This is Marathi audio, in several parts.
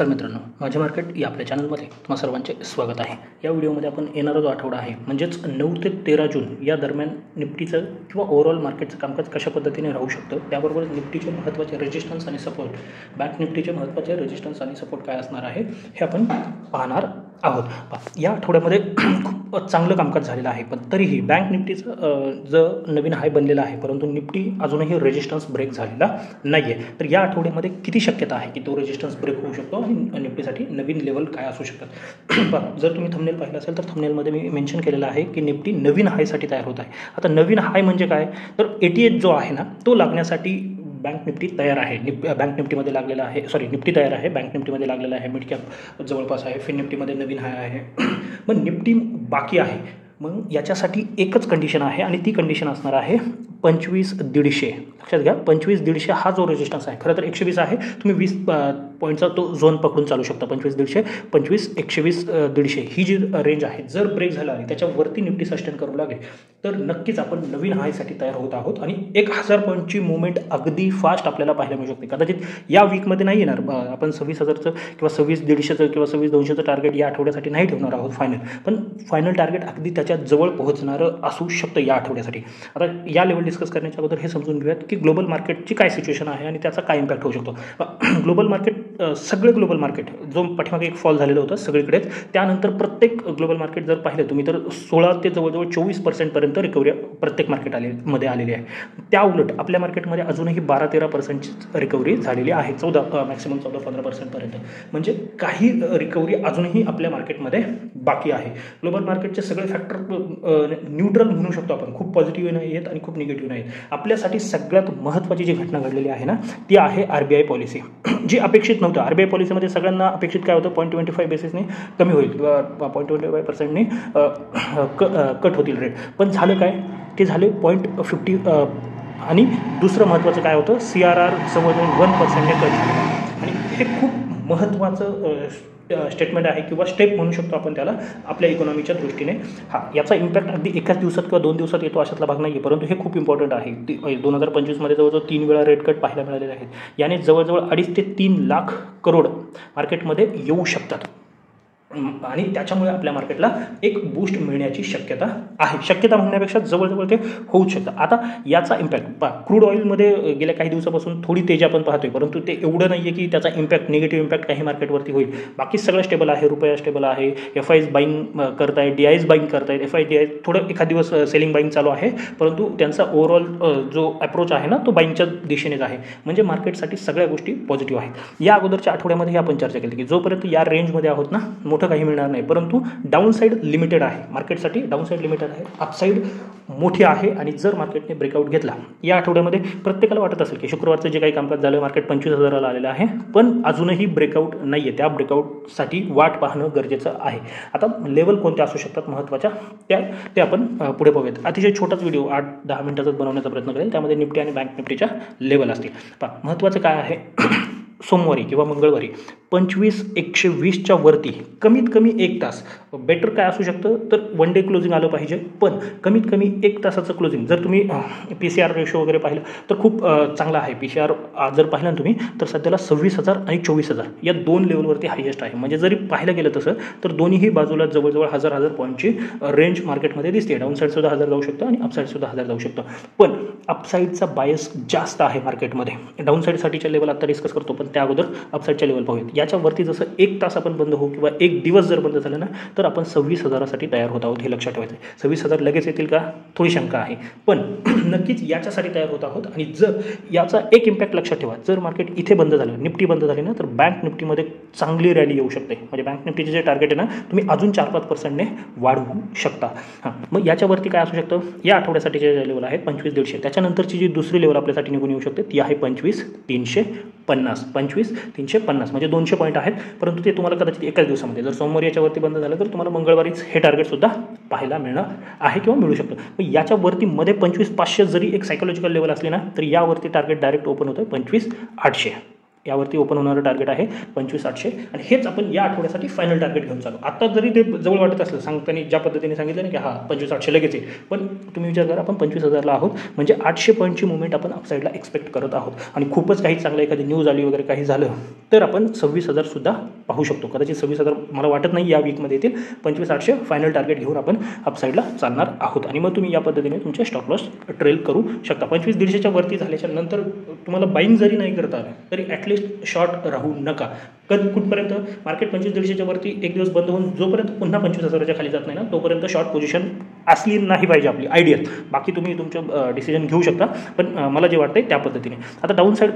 तर मित्रांनो, माझे मार्केट या आपल्या चॅनलमध्ये तुम्हा सर्वांचे स्वागत आहे। या व्हिडिओमध्ये आपण येणारा जो आठवडा आहे म्हणजेच 9 ते 13 जून या दरम्यान निफ्टीचं किंवा ओव्हरऑल मार्केटचं कामकाज कशा पद्धतीने राहू शकतं, त्याबरोबरच निफ्टीचे महत्त्वाचे रेजिस्टन्स आणि सपोर्ट, बँक निफ्टीचे महत्त्वाचे रेजिस्टन्स आणि सपोर्ट काय असणार आहे हे आपण पाहणार आहोत। या आठवड्यामध्ये खूप चांगलं कामकाज झालेलं आहे, पण तरीही बँक निफ्टीचं जो नवीन हाय बनलेला आहे, परंतु निफ्टी अजूनही रेजिस्टन्स ब्रेक झालेला नाही आहे। तर या आठवड्यामध्ये किती शक्यता आहे की तो रेजिस्टन्स ब्रेक होऊ शकतो आणि निफ्टीसाठी नवीन लेवल काय असू शकतात। बरं, जर तुम्ही थंबनेल पाहिलं असेल तर थंबनेलमध्ये मी मेन्शन केलेलं आहे की निफ्टी नवीन हायसाठी तयार होत आहे। आता नवीन हाय म्हणजे काय, तर 88 जो आहे ना तो लागण्यासाठी बँक निफ्टी तयार आहे। बँक निफ्टीमध्ये लागलेला आहे, निफ्टी तयार आहे, बँक निफ्टीमध्ये लागलेला आहे, मिड कॅप जवळपास आहे, फिन निफ्टीमध्ये नवीन हाय आहे, मग निफ्टी बाकी आहे। मग याच्यासाठी एकच कंडिशन आहे आणि ती कंडिशन असणार आहे 25,150। लक्षात घ्या, 25,150 हा जो रेजिस्टन्स आहे, खरं तर 120 आहे, तुम्ही 20 पॉईंटचा तो झोन पकडून चालू शकता। 25,150, 25, 120, 150 ही जी रेंज आहे, जर ब्रेक झाला आणि त्याच्यावरती निफ्टी सस्टेन करू लागेल तर नक्कीच आपण नवीन हायसाठी तयार होत आहोत आणि 1000 पॉईंटची मुवमेंट अगदी फास्ट आपल्याला पाहायला मिळू शकते। कदाचित या वीकमध्ये नाही येणार, आपण 26,000चं किंवा 26,150चं किंवा 26,200चं टार्गेट या आठवड्यासाठी नाही ठेवणार आहोत फायनल, पण फायनल टार्गेट अगदी त्याच्या जवळ पोहोचणारं असू शकतं या आठवड्यासाठी। आता या लेवल डिस्कस करण्याच्या अगोदर हे समजून घेऊयात की ग्लोबल मार्केटची काय सिच्युएशन आहे आणि त्याचा काय इम्पॅक्ट होऊ शकतो। ग्लोबल मार्केट, सगळे ग्लोबल मार्केट जो पाठीमागे एक फॉल झालेलं होतं सगळीकडेच, त्यानंतर प्रत्येक ग्लोबल मार्केट जर पाहिलं तुम्ही तर 16 ते जवळजवळ 24% रिकव्हरी प्रत्येक मार्केट मध्ये आलेली आहे। त्या उलट आपल्या मार्केटमध्ये अजूनही 12-13% रिकव्हरी झालेली आहे, मॅक्सिमम 14-15% म्हणजे काही रिकव्हरी अजूनही आपल्या मार्केटमध्ये बाकी आहे। ग्लोबल मार्केटचे सगळे फॅक्टर न्यूट्रल म्हणू शकतो आपण, खूप पॉझिटिव्ह नाही आहेत आणि खूप निगेटिव्ह नाही आहेत। आपल्यासाठी सगळ्यात महत्त्वाची जी घटना घडलेली आहे ना ती आहे RBI पॉलिसी, जी अपेक्षित नव्हतं। RBI पॉलिसीमध्ये सगळ्यांना अपेक्षित काय होतं, 0.25 बेसिसने कमी होईल किंवा 0.25%ने कट होतील रेट, पण झालं काय, ते झाले 0.50। आणि दुसरं महत्त्वाचं काय होतं, CRR जवळजवळ 1%ने कट झालं आणि हे खूप महत्त्वाचं स्टेटमेंट आहे किंवा स्टेप म्हणू शकतो आपण त्याला आपल्या इकॉनॉमीच्या दृष्टीने। याचा इम्पॅक्ट अगदी एकाच दिवसात किंवा 2 दिवसात येतो अशातला भाग नाही आहे, परंतु हे खूप इम्पॉर्टंट आहे। 2025मध्ये जवळजवळ 3 वेळा रेट कट पाहायला मिळालेले आहेत। याने जवळजवळ 2.5 ते 3 लाख करोड मार्केटमध्ये येऊ शकतात आणि त्याच्यामुळे आपल्या मार्केटला एक बूस्ट मिळण्याची शक्यता आहे। शक्यता म्हणण्यापेक्षा जवळजवळ ते होऊ शकतं। आता याचा इम्पॅक्ट क्रूड ऑइलमध्ये गेल्या काही दिवसापासून थोडी तेजी आपण पाहतोय, परंतु ते एवढं नाही आहे की त्याचा इम्पॅक्ट, निगेटिव्ह इम्पॅक्ट काही मार्केटवरती होईल। बाकी सगळं स्टेबल आहे, रुपया स्टेबल आहे, FIs बाईंग करतायत, DIs बाईंग करतायत, DIs थोडं एखाद दिवस सेलिंग बाईंग चालू आहे, परंतु त्यांचा ओव्हरऑल जो अप्रोच आहे ना तो बाईंगच्या दिशेनेच आहे, म्हणजे मार्केटसाठी सगळ्या गोष्टी पॉझिटिव्ह आहेत। या अगोदरच्या आठवड्यामध्ये आपण चर्चा केली की जोपर्यंत या रेंजमध्ये आहोत ना मोठं काही मिळणार नाही, परंतु डाऊन साईड लिमिटेड आहे मार्केटसाठी, डाऊन साईड लिमिटेड आहे, अपसाईड मोठी आहे। आणि जर मार्केटने ब्रेकआउट घेतला या आठवड्यामध्ये, प्रत्येकाला वाटत असेल की शुक्रवारचं जे काही कामकाज झालं मार्केट 25,000ला आलेलं आहे, पण अजूनही ब्रेकआउट नाही आहे, त्या ब्रेकआउटसाठी वाट पाहणं गरजेचं आहे। आता लेवल कोणत्या असू शकतात महत्त्वाच्या ते आपण पुढे पाहूयात। अतिशय छोटाच व्हिडिओ 8-10 मिनिटाचाच बनवण्याचा प्रयत्न करेल, त्यामध्ये निफ्टी आणि बँक निफ्टीच्या लेवल असतील। महत्त्वाचं काय आहे, सोमवारी किंवा मंगळवारी 25,120च्या वरती कमीत कमी 1 तास, बेटर काय असू शकतं तर वन डे क्लोजिंग आलं पाहिजे, पण कमीत कमी 1 तासाचं क्लोजिंग। जर तुम्ही PCR रेशो वगैरे पाहिलं तर खूप चांगला आहे। PCR जर पाहिलं ना तुम्ही तर सध्याला 26,000 आणि 24,000 या 2 लेवलवरती हायेस्ट आहे, म्हणजे जरी पाहिलं गेलं तसं तर दोन्ही बाजूला जवळजवळ 1000 पॉईंटची रेंज मार्केटमध्ये दिसते। डाऊन साईड सुद्धा 1000 जाऊ शकतं आणि अपसाईड सुद्धा 1000 जाऊ शकतं, पण अपसाईडचा बायस जास्त आहे मार्केटमध्ये। डाऊन साईडसाठीच्या लेवल आता डिस्कस करतो, पण त्या अगोदर अपसाईडच्या लेवल पाहूयात। याच्यावरती जसं 1 तास आपण बंद होऊ किंवा 1 दिवस जर बंद झालं ना तर आपण 26,000साठी तयार होत आहोत, हे लक्षात ठेवायचं आहे। 26,000 लगेच येतील का, थोडी शंका आहे, पण नक्कीच याच्यासाठी तयार होत आहोत। आणि जर याचा एक इम्पॅक्ट लक्षात ठेवा, जर मार्केट इथे बंद झालं, निफ्टी बंद झाली ना, तर बँक निफ्टीमध्ये चांगली रॅली येऊ शकते, म्हणजे बँक निफ्टीचे जे टार्गेट आहे ना तुम्ही अजून 4-5%ने वाढवू शकता। मग याच्यावरती काय असू शकतं, या आठवड्यासाठीचे जे लेवल आहेत 25,150, त्याच्यानंतरची जी दुसरी लेवल आपल्यासाठी निघून येऊ शकते ती आहे 25,350। 25,350 म्हणजे 200 पॉईंट आहेत, परंतु ते तुम्हाला कदाचित एकाच दिवसामध्ये, जर सोमवारी याच्यावरती बंद झालं तर तुम्हाला मंगळवारीच हे टार्गेटसुद्धा पाहायला मिळणार आहे किंवा मिळू शकतं। मग याच्यावरती मध्ये 25,500 जरी एक सायकोलॉजिकल लेवल असली ना तर यावरती टार्गेट डायरेक्ट ओपन होतं 25,800। यावरती ओपन होणारं टार्गेट आहे 25,800 आणि हेच आपण या आठवड्यासाठी फायनल टार्गेट घेऊन चालू. आता जरी ते जवळ वाटत असलं सांगताना ज्या पद्धतीने सांगितलं ना की 25,800 लगेच आहे, पण तुम्ही विचार करा आपण 25,000ला आहोत म्हणजे 800 पॉईंटची मुवमेंट आपण अपसाईडला एक्सपेक्ट करत आहोत आणि खूपच काही चांगलं एखादी न्यूज आली वगैरे काही झालं तर आपण 26,000 सुद्धा पाहू शकतो. कदाचित 26,000 मला वाटत नाही या वीकमध्ये येतील. 25,800 फायनल टार्गेट घेऊन आपण अपसाईडला चालणार आहोत आणि मग तुम्ही या पद्धतीने तुमचे स्टॉप लॉस ट्रेल करू शकता. 25,150च्या वरती झाल्याच्या नंतर तुम्हाला बाईंग जरी नाही करता आलं तरी ॲटलिस्ट शॉर्ट राहू नका. कुठपर्यंत मार्केट 25,150च्या वरती एक दिवस बंद होऊन जोपर्यंत पुन्हा 25,000च्या खाली जात नाही ना तोपर्यंत शॉर्ट पोझिशन असली नाही पाहिजे आपली आयडियल. बाकी तुम्ही तुमचं डिसिजन घेऊ शकता, पण मला जे वाटतं त्या पद्धतीने. आता डाऊन साईड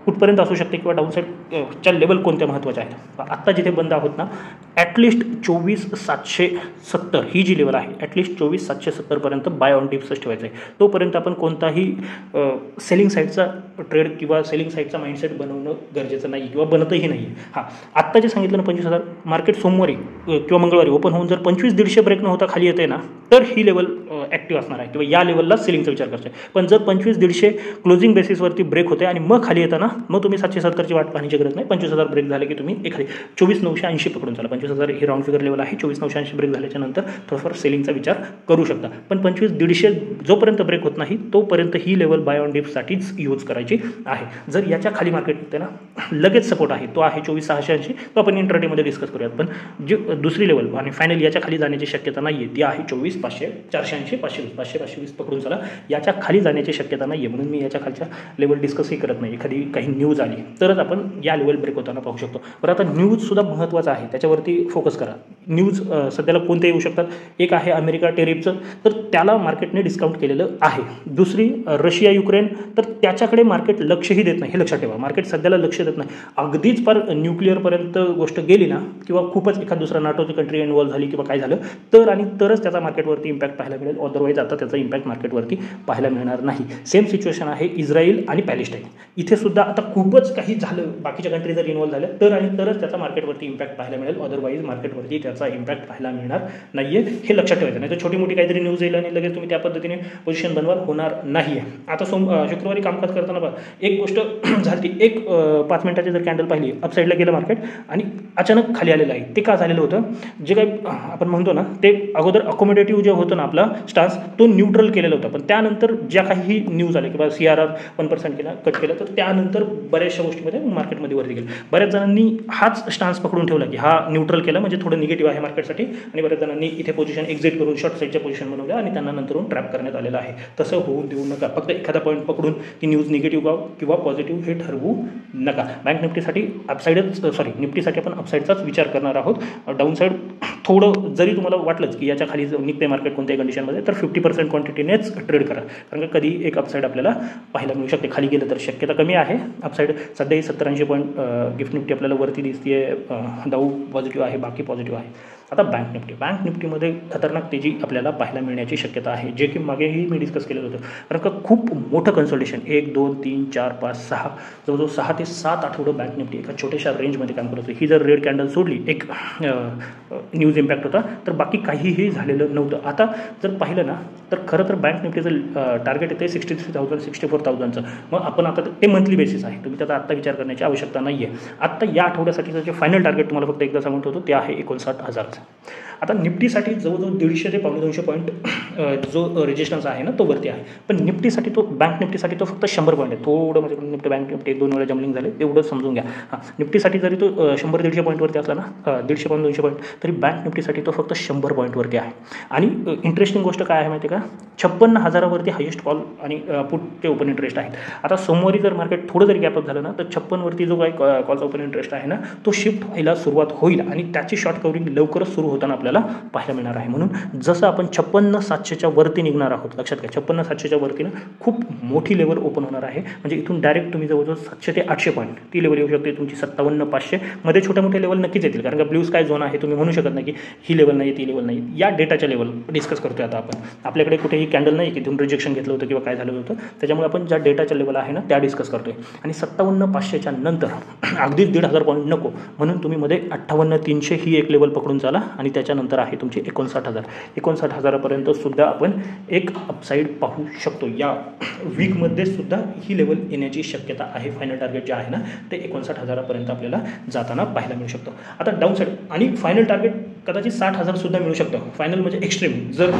कुठपर्यंत असू शकते किंवा डाऊन साईडच्या लेवल कोणत्या महत्त्वाच्या आहेत. आत्ता जिथे बंद आहोत ना ॲटलिस्ट 24,770 ही जी लेवल आहे ॲटलिस्ट 24,770पर्यंत बाय ऑन डिप्सच ठेवायचं आहे. तोपर्यंत आपण कोणताही सेलिंग साईडचा ट्रेड किंवा सेलिंग साईडचा माइंडसेट बनवणं गरजेचं नाही किंवा बनतही नाही. आत्ता जे सांगितलं ना 25,000 मार्केट सोमवारी किंवा मंगळवारी ओपन होऊन जर 25,150 ब्रेक न होता खाली येते ना तर ही लेवल ॲक्टिव्ह असणार आहे किंवा या लेवलला सेलिंगचा विचार करायचा आहे. पण जर 25,150 क्लोजिंग बेसिसवरती ब्रेक होते आणि मग खाली येताना मग तुम्ही 770ची वाट पाहण्याची गरज नाही. 25,000 ब्रेक झाले की तुम्ही एखादी 24,980 पकडून चाला. 25,000 ही राऊंड फिगर लेवल आहे. 24,980 ब्रेक झाल्याच्या नंतर थोडंफार सेलिंगचा विचार करू शकता. पण 25,150 जोपर्यंत ब्रेक होत नाही तोपर्यंत ही लेवल बाय ऑन डिप्ससाठीच यूज करायची आहे. जर याच्या खाली मार्केट येते ना लगेच सपोर्ट आहे तो आहे 24,680 तो आपण इंट्राडेमध्ये डिस्कस करूयात. पण जी दुसरी लेवल आणि फायनल याच्या खाली जाण्याची शक्यता नाही आहे ती आहे 24,500 480 520 520 पकडून चला. याच्या खाली जाण्याची शक्यता नाही आहे म्हणून मी याच्या खालच्या लेवल डिस्कसही करत नाही. एखादी काही न्यूज आली तरच आपण या लेवल ब्रेक होताना पाहू शकतो. बरं आता न्यूजसुद्धा महत्त्वाचं आहे त्याच्यावरती फोकस करा. न्यूज सध्याला कोणते येऊ शकतात. एक आहे अमेरिका टेरिफचं तर त्याला मार्केटने डिस्काउंट केलेलं आहे. दुसरी रशिया युक्रेन तर त्याच्याकडे मार्केट लक्षही देत नाही. हे लक्षात ठेवा मार्केट सध्याला लक्ष देत नाही. अगदीच फार न्यूक्लिअरपर्यंत गोष्ट गेली ना किंवा खूपच एखाद दुसरा नाटोची कंट्री इन्व्हॉल्व झाली किंवा काय झालं तरच त्याचा मार्केटवरती इम्पॅक्ट पाहायला मिळेल. अदरवाईज आता त्याचा इम्पॅक्ट मार्केटवरती पाहायला मिळणार नाही. सेम सिच्युएशन आहे इस्रायल आणि पॅलेस्टाईन. इथे सुद्धा आता खूपच काही झालं बाकीच्या कंट्री जर इन्व्हॉल्व झाल्या तरच त्याचा मार्केटवरती इम्पॅक्ट पाहायला मिळेल. अदरवाईज मार्केटवरती त्याचा इम्पॅक्ट पाहायला मिळणार नाही आहे. हे लक्षात ठेवायचं नाही तर छोटी मोठी काहीतरी न्यूज येईल आणि लगेच तुम्ही त्या पद्धतीने पोझिशन बनवाल होणार नाही आहे. आता शुक्रवारी कामकाज करताना बघा एक गोष्ट झाली. एक 5 मिनिटाची जर कॅन्डल पाहिली अपसाईडला गेलं मार्केट आणि अचानक खाली आलेलं आहे. ते का झालेलं होतं जे काही आपण म्हणतो ना ते अगोदर अकोमोडेटिव्ह जे होतं ना आपला स्टान्स तो न्यूट्रल केलेला होता. पण त्यानंतर ज्या काही न्यूज आले किंवा CRR 1% केला कट केला तर त्यानंतर बऱ्याचशा गोष्टीमध्ये मार्केटमध्ये वरती गेलं. बऱ्याच जणांनी हाच स्टान्स पकडून ठेवला की हा न्यूट्रल केला म्हणजे थोडं निगेटिव्ह आहे मार्केटसाठी आणि बऱ्याच जणांनी इथे पोझिशन एक्झिट करून शॉर्ट साईडच्या पोझिशन बनवल्या आणि त्यांना नंतरून ट्रॅप करण्यात आलेलं आहे. तसं होऊ देऊ नका. फक्त एखादा पॉईंट पकडून ती न्यूज निगेटिव्ह किंवा पॉझिटिव्ह हे ठरवू नका. बँक निफ्टीसाठी निफ्टीसाठी आपण अपसाईडचाच विचार करणार आहोत. डाऊन साईड थोडं जरी तुम्हाला वाटलंच की याच्या खाली निघते मार्केट कोणत्याही कंडिशनमध्ये तर 50% क्वांटिटीनेच ट्रेड करा. कारण का कधी एक अपसाईड आपल्याला पाहायला मिळू शकते. खाली गेलं तर शक्यता कमी आहे. अपसाईड सध्याही 70-80 पॉईंट गिफ्ट निफ्टी आपल्याला वरती दिसते. दाऊ पॉझिटिव्ह आहे बाकी पॉझिटिव्ह आहे. आता बँक निफ्टीमध्ये खतरनाक तेजी आपल्याला पाहायला मिळण्याची शक्यता आहे जे की मागेही मी डिस्कस केलेलं होतं. कारण का खूप मोठं कन्सल्टेशन 1 2 3 4 5 6 जवळजवळ 6 ते 7 आठवडं बँक निफ्टी एका छोट्याशा रेंजमध्ये काम करत होती. ही जर रेड कॅन्डल सोडली एक न्यूज इम्पॅक्ट होता तर बाकी काहीही झालेलं नव्हतं. आता जर पाहिलं ना तर खरं तर बँक निफ्टीचं टार्गेट येते 63,000 64,000चं. मग आपण आता ते मंथली बेसिस आहे. तुम्ही त्याचा आत्ता विचार करण्याची आवश्यकता नाही आहे. आत्ता या आठवड्यासाठीचं जे फायनल टार्गेट तुम्हाला फक्त एकदा सांगत होतो ते आहे 59,000. आता निफ्टीसाठी जवळजवळ 150 ते 250 पॉईंट जो रेजिस्टन्स आहे ना तो वरती आहे. पण निफ्टीसाठी तो बँक निफ्टीसाठी तो फक्त 100 पॉईंट आहे. थोडं म्हणजे निफ्टी बँक निफ्टी 1-2 वेळा जमलिंग झाले तेवढं समजून घ्या. निफ्टीसाठी जरी तो 100-150 पॉईंटवरती असला ना 150 पॉईंट 200 पॉईंट तरी बँक निफ्टीसाठी तो फक्त 100 पॉईंटवरती आहे. आणि इंटरेस्टिंग गोष्ट काय आहे माहिती आहे का 56,000वरती हायेस्ट कॉल आणि पुटचे ओपन इंटरेस्ट आहेत. आता सोमवारी जर मार्केट थोडं जरी गॅपअप झालं ना तर 56वरती जो काही कॉलचा ओपन इंटरेस्ट आहे ना तो शिफ्ट व्हायला सुरुवात होईल आणि त्याची शॉर्ट कव्हरिंग लवकरच सुरू होताना आपल्याला पाहायला मिळणार आहे. म्हणून जसं आपण 56,700च्या वरती निघणार आहोत लक्षात घ्या 56,700च्या वरती ना खूप मोठी लेवल ओपन होणार आहे. म्हणजे इथून डायरेक्ट तुम्ही जवळजवळ 700 ते 800 पॉईंट ती लेवल येऊ शकते तुमची 57,500 मध्ये छोटे मोठे लेवल नक्कीच येतील. कारण का ब्लू स्काय झोन आहे तुम्ही म्हणू शकत नाही की ही लेवल नाही ती लेवल नाही. या डेटाच्या लेवल डिस्कस करतोय आता आपण. आपल्याकडे कुठेही कॅन्डल नाही की तुम्ही रिजेक्शन घेतलं होतं किंवा काय झालं होतं त्याच्यामुळे आपण ज्या डेटाच्या लेवल आहे ना त्या डिस्कस करतोय. आणि 57,500च्या नंतर अगदीच 1,500 पॉईंट नको म्हणून तुम्ही मध्ये 58,300 ही एक लेवल पकडून चाला. आणि त्याच्यानंतर आहे तुमची 59,000. 59,000पर्यंत सुद्धा आपण एक अपसाईड पाहू शकतो. या वीकमध्ये सुद्धा ही लेवल येण्याची शक्यता आहे. फायनल टार्गेट जे आहे ना ते 59,000पर्यंत आपल्याला जाताना पाहायला मिळू शकतो. आता डाऊन साईड आणि फायनल टार्गेट कदाचित 60,000 सुद्धा मिळू शकतं. फायनल म्हणजे एक्स्ट्रीम. जर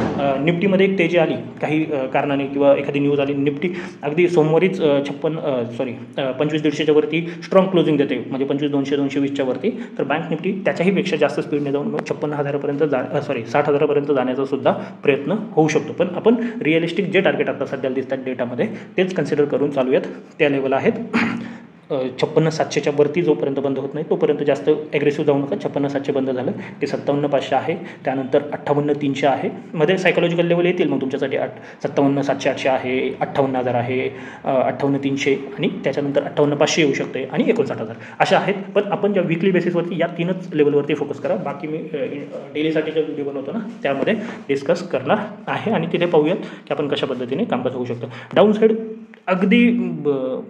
निफ्टीमध्ये एक तेजी आली काही कारणाने किंवा एखादी न्यूज आली, निफ्टी अगदी सोमवारीच 25,150च्या वरती स्ट्रॉंग क्लोजिंग देते, म्हणजे 25,200 220च्या वरती, तर बँक निफ्टी त्याच्याही पेक्षा जास्त स्पीडने जाऊन 56,000पर्यंत 60,000पर्यंत जाण्याचा सुद्धा प्रयत्न होऊ शकतो. पण आपण रिअलिस्टिक जे टार्गेट आता सध्या दिसतात डेटामध्ये तेच कन्सिडर करून चालूयात. त्या लेवल आहेत 56,700च्या वरती जोपर्यंत बंद होत नाही तोपर्यंत जास्त ॲग्रेसिव्ह जाऊ नका. 56,700 बंद झालं ते 57,500 आहे. त्यानंतर 58,300 आहे. मध्ये सायकोलॉजिकल लेवल येतील मग तुमच्यासाठी 57,700-800 आहे, 58,000 आहे, 58,300 आणि त्याच्यानंतर 58,500 येऊ शकते आणि 59,000 अशा आहेत. पण आपण ज्या वीकली बेसिसवरती या 3च लेवलवरती फोकस करा. बाकी मी डेलीसाठी जो व्हिडिओ बनवतो ना त्यामध्ये डिस्कस करणार आहे आणि तिथे पाहूयात की आपण कशा पद्धतीने कामकाज होऊ शकतो. डाऊन साईड अगदी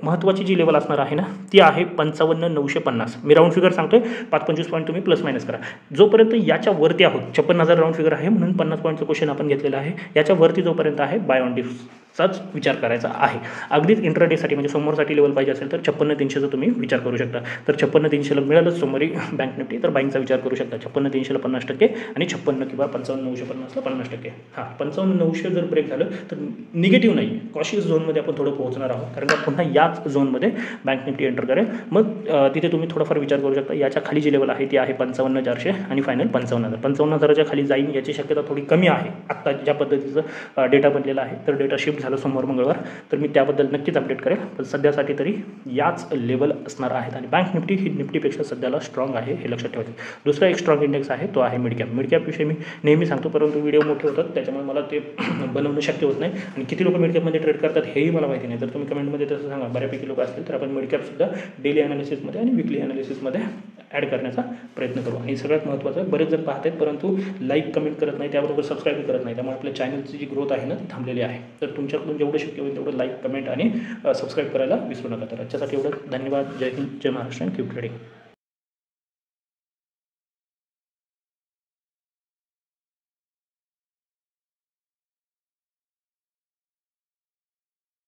महत्त्वाची जी लेवल असणार आहे ना ती आहे 55,950. मी राऊंड फिगर सांगतोय, 5-25 पॉईंट तुम्ही प्लस मायनस करा. जोपर्यंत याच्या वरती आहोत, 56,000 राऊंड फिगर आहे म्हणून 50 पॉईंटचं क्वेश्चन आपण घेतलेलं आहे. याच्या वरती जोपर्यंत आहे बाय ऑन डिप्सचाच विचार करायचा आहे. अगदीच इंट्राडेसाठी म्हणजे सोमवारसाठी लेवल पाहिजे असेल तर 56,300चा तुम्ही विचार करू शकता. तर 56,300ला मिळालंच सोमवारी बँक निफ्टी तर बाईंगचा विचार करू शकता. 56,300ला 50% आणि 56 किंवा 55,950ला 50%. 55,900 जर ब्रेक झालं तर निगेटिव्ह नाही, कॉशियस झोनमध्ये आपण थोडं पोहोचणार आहोत, कारण का पुन्हा याच झोनमध्ये बँक निफ्टी एंटर करेल. मग तिथे तुम्ही थोडाफार विचार करू शकता. याच्या खाली जी लेवल आहे ती आहे 55,400 आणि फायनल 55,000. 55,000च्या खाली जाईल याची शक्यता थोडी कमी आहे आत्ता ज्या पद्धतीचं डेटा बनलेला आहे. तर डेटा शिफ्ट झालं सोमवार मंगळवार तर मी त्याबद्दल नक्कीच अपडेट करेल. पण सध्यासाठी तरी याच लेवल असणार आहेत आणि बँक निफ्टी ही निफ्टीपेक्षा सध्याला स्ट्रॉंग आहे हे लक्षात ठेवायचं. दुसरा एक स्ट्रॉंग इंडेक्स आहे तो आहे मिड कॅप. मिड कॅपविषयी मी नेहमी सांगतो, परंतु व्हिडिओ मोठे होतात त्याच्यामुळे मला ते बनवणं शक्य होत नाही आणि किती लोक मिड कॅपमध्ये ट्रेड करतात हेही मला माहिती नाही. तर तुम्ही कमेंटमध्ये तसं सांगा. बऱ्यापैकी लोक असतील तर आपण मिड कॅपसुद्धा डेली ॲनालिसिसमध्ये आणि विकली ॲनालिसिसमध्ये ॲड करण्याचा प्रयत्न करू. आणि सगळ्यात महत्त्वाचं, बरेच जण पाहत आहेत परंतु लाईक कमेंट करत नाही, त्याबरोबर सबस्क्राईब करत नाही, त्यामुळे आपल्या चॅनलची जी ग्रोथ आहे ना ती थांबलेली आहे. तर तुमच्याकडून जेवढं शक्य होईल तेवढं लाईक कमेंट आणि सबस्क्राईब करायला विसरू नका. तर आजच्यासाठी एवढं. धन्यवाद. जय हिंद, जय महाराष्ट्र, कीप ट्रेडिंग.